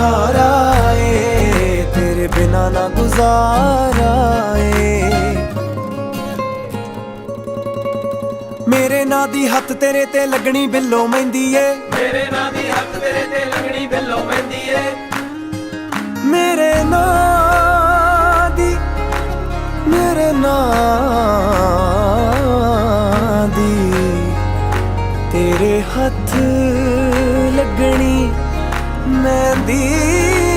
हारा ए तेरे बिना ना गुजारा ए। मेरे ना दी हत्थ तेरे ते लगनी बिल्लो मेहंदी ए, मेरे ना दी हक तेरे ते लगनी बिल्लो मेहंदी ए। मेरे ना दी तेरे हत्थ लगनी मेहंदी।